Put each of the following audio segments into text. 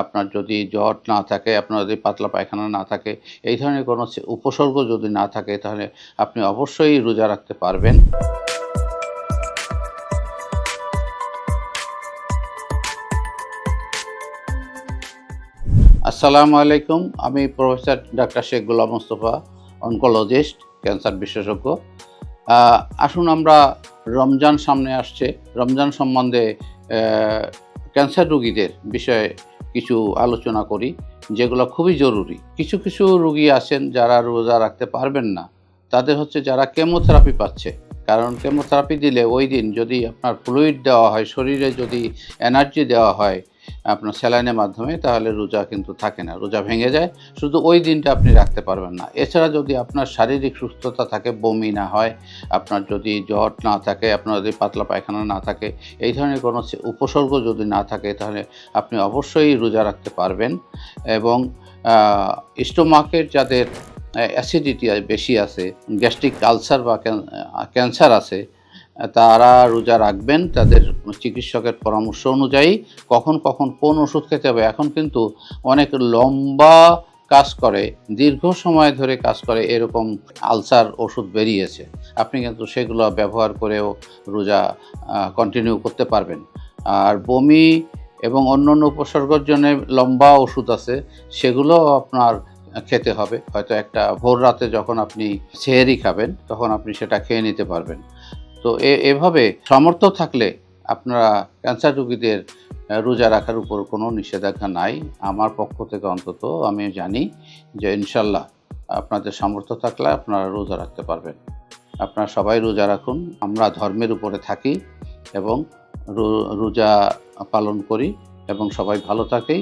আপনার যদি জ্বর না থাকে, আপনার যদি পাতলা পায়খানা না থাকে, এই ধরনের কোনো উপসর্গ যদি না থাকে, তাহলে আপনি অবশ্যই রোজা রাখতে পারবেন। আসসালামু আলাইকুম। আমি professor doctor Sheikh Golam Mostafa, oncologist, cancer বিশেষজ্ঞ। আসুন আমরা, রমজান সামনে আসছে, রমজান সম্বন্ধে ক্যান্সার রোগীদের বিষয়ে কিছু আলোচনা করি, যেগুলো খুবই জরুরি। কিছু কিছু রোগী আছেন যারা রোজা রাখতে পারবেন না, তাদের হচ্ছে যারা কেমোথেরাপি পাচ্ছে। কারণ কেমোথেরাপি দিলে ওই দিন যদি আপনার ফ্লুইড দেওয়া হয়, শরীরে যদি এনার্জি দেওয়া হয় আপনার স্যালাইনের মাধ্যমে, তাহলে রোজা কিন্তু থাকে না, রোজা ভেঙে যায়। শুধু ওই দিনটা আপনি রাখতে পারবেন না। এছাড়া যদি আপনার শারীরিক সুস্থতা থাকে, বমি না হয়, আপনার যদি জ্বর না থাকে, আপনার যদি পাতলা পায়খানা না থাকে, এই ধরনের কোনো উপসর্গ যদি না থাকে, তাহলে আপনি অবশ্যই রোজা রাখতে পারবেন। এবং স্টোমাকের যাদের অ্যাসিডিটি বেশি আছে, গ্যাস্ট্রিক আলসার বা ক্যান্সার আছে, তারা রোজা রাখবেন তাদের চিকিৎসকের পরামর্শ অনুযায়ী। কখন কখন কোন ওষুধ খেতে হবে, এখন কিন্তু অনেক লম্বা কাজ করে, দীর্ঘ সময় ধরে কাজ করে, এরকম আলসার ওষুধ বেরিয়েছে। আপনি কিন্তু সেগুলো ব্যবহার করেও রোজা কন্টিনিউ করতে পারবেন। আর বমি এবং অন্যান্য উপসর্গের জন্য লম্বা ওষুধ আছে, সেগুলো আপনার খেতে হবে। হয়তো একটা ভোর রাতে যখন আপনি সেহরি খাবেন, তখন আপনি সেটা খেয়ে নিতে পারবেন। তো এভাবে সামর্থ্য থাকলে আপনারা ক্যান্সার রোগীদের রোজা রাখার উপর কোনো নিষেধাজ্ঞা নাই। আমার পক্ষ থেকে অন্তত আমি জানি যে ইনশাল্লাহ আপনাদের সামর্থ্য থাকলে আপনারা রোজা রাখতে পারবেন। আপনারা সবাই রোজা রাখুন। আমরা ধর্মের উপরে থাকি এবং রোজা পালন করি এবং সবাই ভালো থাকি।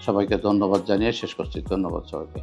সবাইকে ধন্যবাদ জানিয়ে শেষ করছি। ধন্যবাদ সবাইকে।